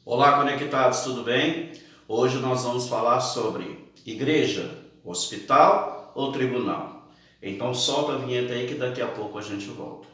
Olá, conectados, tudo bem? Hoje nós vamos falar sobre igreja, hospital ou tribunal. Então solta a vinheta aí que daqui a pouco a gente volta.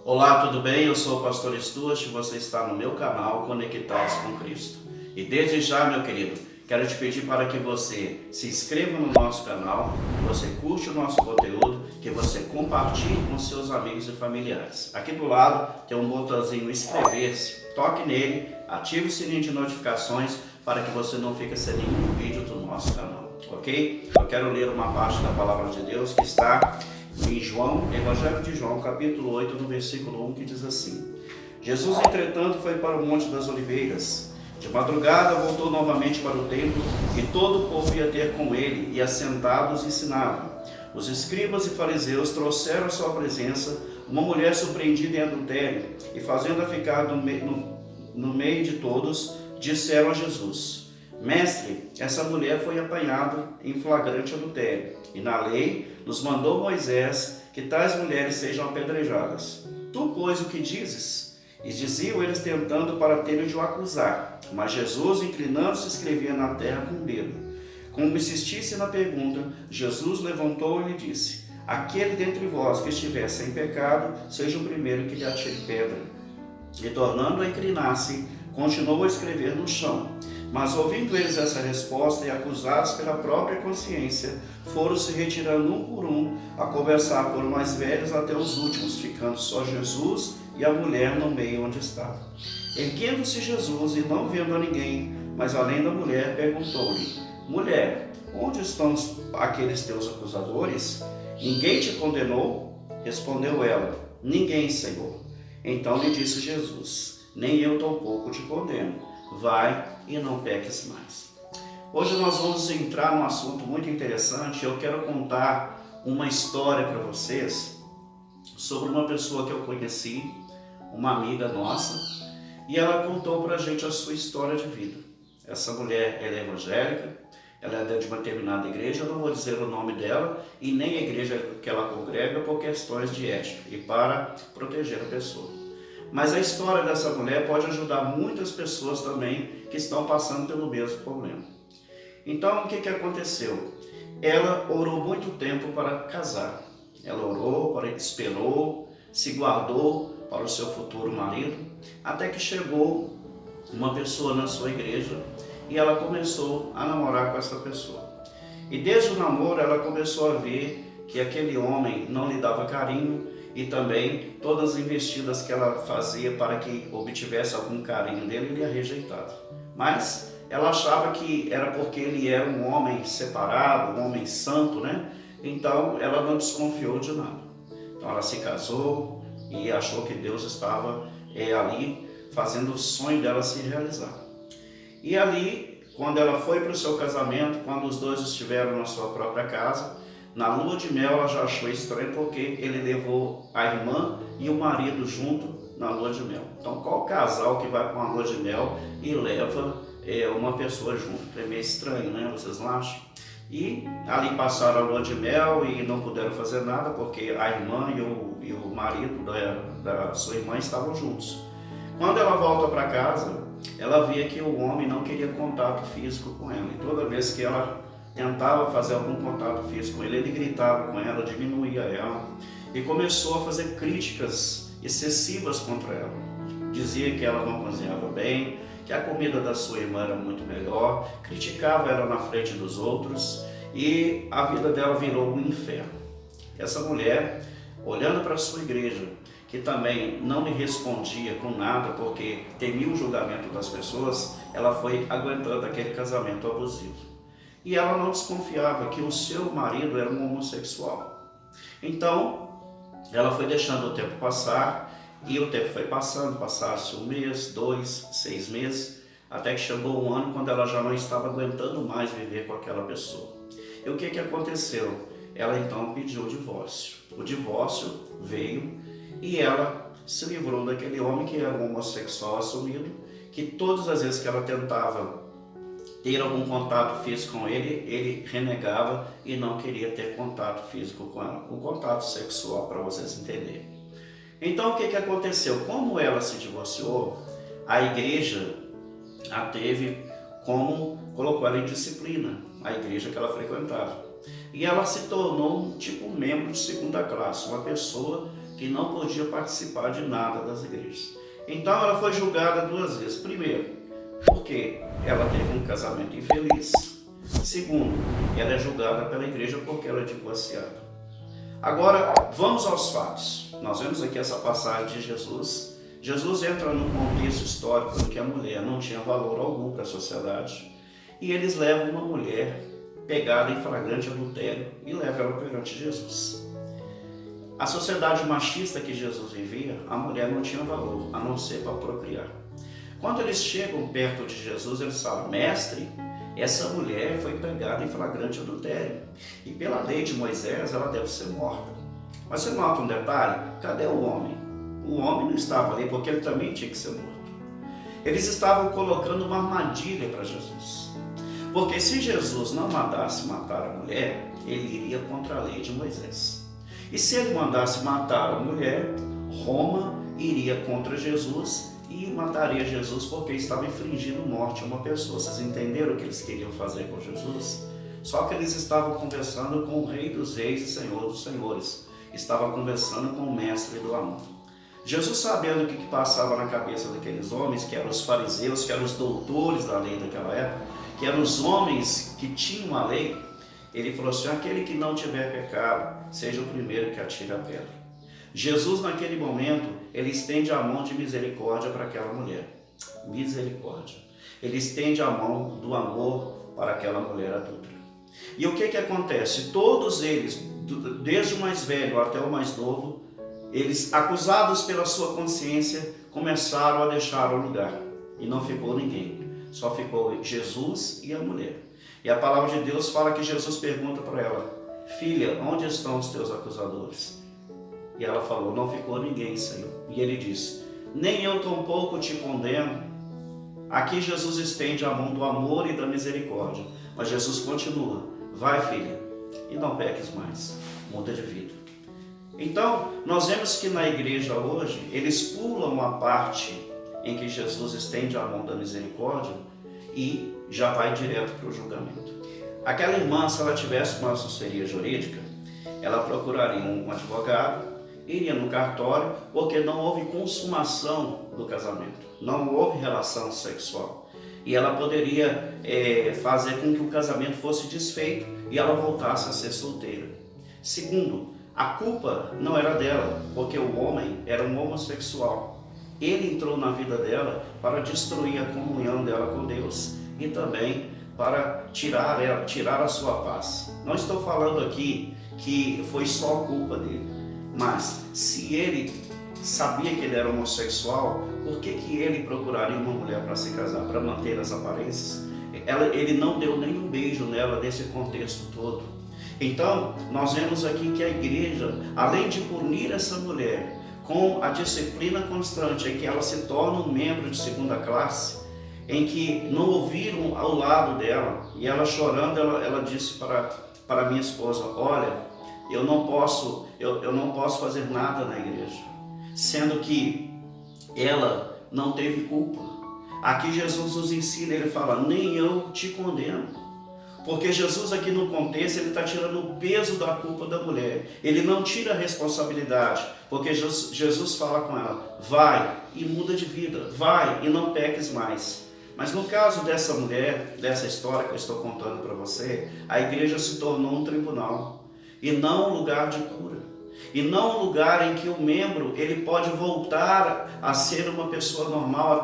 Olá, tudo bem? Eu sou o pastor Stuart e você está no meu canal Conectados com Cristo. E desde já, meu querido, quero te pedir para que você se inscreva no nosso canal, que você curte o nosso conteúdo, que você compartilhe com seus amigos e familiares. Aqui do lado tem um botãozinho inscrever-se, toque nele, ative o sininho de notificações para que você não fique sem nenhum vídeo do nosso canal, ok? Eu quero ler uma parte da palavra de Deus que está em João, Evangelho de João, capítulo 8, no versículo 1, que diz assim: Jesus, entretanto, foi para o Monte das Oliveiras. De madrugada voltou novamente para o templo, e todo o povo ia ter com ele, e assentados ensinava. Os escribas e fariseus trouxeram à sua presença uma mulher surpreendida em adultério, e fazendo-a ficar no meio de todos, disseram a Jesus: Mestre, essa mulher foi apanhada em flagrante adultério, e na lei nos mandou Moisés que tais mulheres sejam apedrejadas. Tu, pois, o que dizes? E diziam eles tentando para ter de o acusar. Mas Jesus, inclinando-se, escrevia na terra com dedo. Como insistisse na pergunta, Jesus levantou e lhe disse: Aquele dentre vós que estiver sem pecado, seja o primeiro que lhe atire pedra. E tornando a inclinar-se, continuou a escrever no chão. Mas ouvindo eles essa resposta e acusados pela própria consciência, foram se retirando um por um, a conversar por mais velhos até os últimos, ficando só Jesus e a mulher no meio onde estava. Erguendo-se Jesus e não vendo a ninguém, mas além da mulher, perguntou-lhe: Mulher, onde estão aqueles teus acusadores? Ninguém te condenou? Respondeu ela: Ninguém, Senhor. Então lhe disse Jesus: Nem eu tampouco te condeno. Vai e não peques mais. Hoje nós vamos entrar num assunto muito interessante. Eu quero contar uma história para vocês sobre uma pessoa que eu conheci, uma amiga nossa, e ela contou para a gente a sua história de vida. Essa mulher, ela é evangélica, ela é de uma determinada igreja, eu não vou dizer o nome dela e nem a igreja que ela congrega por questões de ética e para proteger a pessoa. Mas a história dessa mulher pode ajudar muitas pessoas também que estão passando pelo mesmo problema. Então, o que aconteceu? Ela orou muito tempo para casar. Ela orou, esperou, se guardou para o seu futuro marido, até que chegou uma pessoa na sua igreja e ela começou a namorar com essa pessoa. E desde o namoro ela começou a ver que aquele homem não lhe dava carinho, e também todas as investidas que ela fazia para que obtivesse algum carinho dele, ele a rejeitava. Mas ela achava que era porque ele era um homem separado, um homem santo, né? Então ela não desconfiou de nada. Então ela se casou e achou que Deus estava ali fazendo o sonho dela se realizar. E ali, quando ela foi para o seu casamento, quando os dois estiveram na sua própria casa, na lua de mel ela já achou estranho porque ele levou a irmã e o marido junto na lua de mel. Então qual casal que vai para uma lua de mel e leva uma pessoa junto? É meio estranho, né? Vocês não acham? E ali passaram a lua de mel e não puderam fazer nada porque a irmã e o marido da sua irmã estavam juntos. Quando ela volta para casa, ela via que o homem não queria contato físico com ela. E toda vez que ela tentava fazer algum contato físico com ele, ele gritava com ela, diminuía ela e começou a fazer críticas excessivas contra ela. Dizia que ela não cozinhava bem, que a comida da sua irmã era muito melhor, criticava ela na frente dos outros e a vida dela virou um inferno. Essa mulher, olhando para a sua igreja, que também não lhe respondia com nada porque temia o julgamento das pessoas, ela foi aguentando aquele casamento abusivo. E ela não desconfiava que o seu marido era um homossexual. Então, ela foi deixando o tempo passar, e o tempo foi passando, passasse 1 mês, 2, 6 meses, até que chegou um ano quando ela já não estava aguentando mais viver com aquela pessoa. E o que aconteceu? Ela então pediu o divórcio. O divórcio veio e ela se livrou daquele homem que era um homossexual assumido, que todas as vezes que ela tentava ter algum contato físico com ele, ele renegava e não queria ter contato físico com ela, o contato sexual, para vocês entenderem. Então o que aconteceu? Como ela se divorciou, a igreja a teve como colocou ela em disciplina, a igreja que ela frequentava. E ela se tornou um tipo membro de segunda classe, uma pessoa que não podia participar de nada das igrejas. Então ela foi julgada 2 vezes. Primeiro, porque ela teve um casamento infeliz. Segundo, ela é julgada pela igreja porque ela é divorciada. Agora, vamos aos fatos. Nós vemos aqui essa passagem de Jesus. Jesus entra num contexto histórico em que a mulher não tinha valor algum para a sociedade. E eles levam uma mulher pegada em flagrante adultério e levam ela perante Jesus. A sociedade machista que Jesus vivia, a mulher não tinha valor, a não ser para procriar. Quando eles chegam perto de Jesus, eles falam: mestre, essa mulher foi pegada em flagrante adultério. E pela lei de Moisés, ela deve ser morta. Mas você nota um detalhe? Cadê o homem? O homem não estava ali porque ele também tinha que ser morto. Eles estavam colocando uma armadilha para Jesus. Porque se Jesus não mandasse matar a mulher, ele iria contra a lei de Moisés. E se ele mandasse matar a mulher, Roma iria contra Jesus e mataria Jesus porque estava infringindo morte a uma pessoa. Vocês entenderam o que eles queriam fazer com Jesus? Só que eles estavam conversando com o Rei dos Reis e Senhor dos Senhores. Estavam conversando com o Mestre do Amor. Jesus, sabendo o que passava na cabeça daqueles homens, que eram os fariseus, que eram os doutores da lei daquela época, que eram os homens que tinham a lei, ele falou assim: aquele que não tiver pecado, seja o primeiro que atire a pedra. Jesus, naquele momento, ele estende a mão de misericórdia para aquela mulher. Misericórdia. Ele estende a mão do amor para aquela mulher adulta. E o que acontece? Todos eles, desde o mais velho até o mais novo, eles, acusados pela sua consciência, começaram a deixar o lugar. E não ficou ninguém. Só ficou Jesus e a mulher. E a palavra de Deus fala que Jesus pergunta para ela: filha, onde estão os teus acusadores? E ela falou: não ficou ninguém, Senhor. E ele disse: nem eu tampouco te condeno. Aqui Jesus estende a mão do amor e da misericórdia. Mas Jesus continua: vai, filha, e não peques mais. Muda de vida. Então, nós vemos que na igreja hoje, eles pulam a parte em que Jesus estende a mão da misericórdia e já vai direto para o julgamento. Aquela irmã, se ela tivesse uma assessoria jurídica, ela procuraria um advogado, iria no cartório, porque não houve consumação do casamento, não houve relação sexual. E ela poderia fazer com que o casamento fosse desfeito e ela voltasse a ser solteira. Segundo, a culpa não era dela, porque o homem era um homossexual. Ele entrou na vida dela para destruir a comunhão dela com Deus e também para tirar a sua paz. Não estou falando aqui que foi só culpa dele, mas se ele sabia que ele era homossexual, por que ele procuraria uma mulher para se casar? Para manter as aparências? Ele não deu nenhum beijo nela nesse contexto todo. Então, nós vemos aqui que a igreja, além de punir essa mulher com a disciplina constante em que ela se torna um membro de segunda classe, em que não ouviram ao lado dela, e ela chorando, ela disse para minha esposa: olha, eu não posso fazer nada na igreja, sendo que ela não teve culpa. Aqui Jesus nos ensina, ele fala: nem eu te condeno. Porque Jesus aqui no contexto, ele está tirando o peso da culpa da mulher. Ele não tira a responsabilidade, porque Jesus fala com ela: vai e muda de vida, vai e não peques mais. Mas no caso dessa mulher, dessa história que eu estou contando para você, a igreja se tornou um tribunal e não um lugar de cura. E não um lugar em que o membro ele pode voltar a ser uma pessoa normal,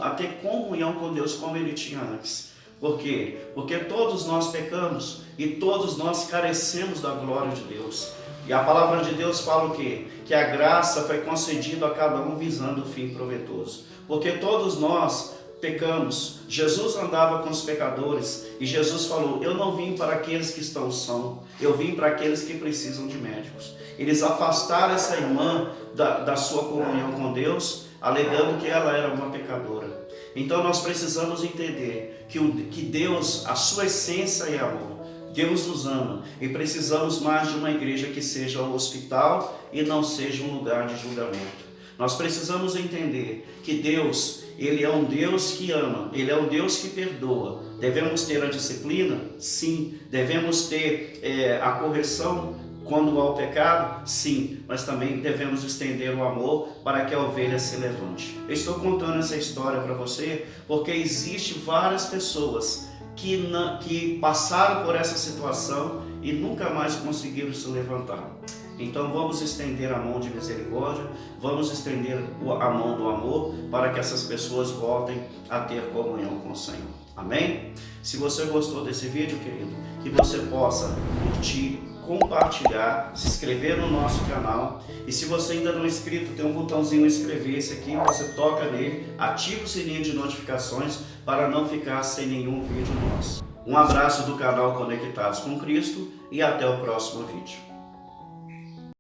a ter comunhão com Deus como ele tinha antes. Por quê? Porque todos nós pecamos e todos nós carecemos da glória de Deus. E a palavra de Deus fala o quê? Que a graça foi concedida a cada um visando o fim proveitoso. Porque todos nós pecamos. Jesus andava com os pecadores e Jesus falou: eu não vim para aqueles que estão sãos, eu vim para aqueles que precisam de médicos. Eles afastaram essa irmã da sua comunhão com Deus, alegando que ela era uma pecadora. Então nós precisamos entender que Deus, a sua essência é amor. Deus nos ama e precisamos mais de uma igreja que seja um hospital e não seja um lugar de julgamento. Nós precisamos entender que Deus, Ele é um Deus que ama, Ele é um Deus que perdoa. Devemos ter a disciplina? Sim. Devemos ter a correção quando há o pecado? Sim. Mas também devemos estender o amor para que a ovelha se levante. Eu estou contando essa história para você porque existem várias pessoas que passaram por essa situação e nunca mais conseguiram se levantar. Então vamos estender a mão de misericórdia, vamos estender a mão do amor para que essas pessoas voltem a ter comunhão com o Senhor. Amém? Se você gostou desse vídeo, querido, que você possa curtir, compartilhar, se inscrever no nosso canal. E se você ainda não é inscrito, tem um botãozinho inscrever-se aqui, você toca nele, ativa o sininho de notificações para não ficar sem nenhum vídeo nosso. Um abraço do canal Conectados com Cristo e até o próximo vídeo.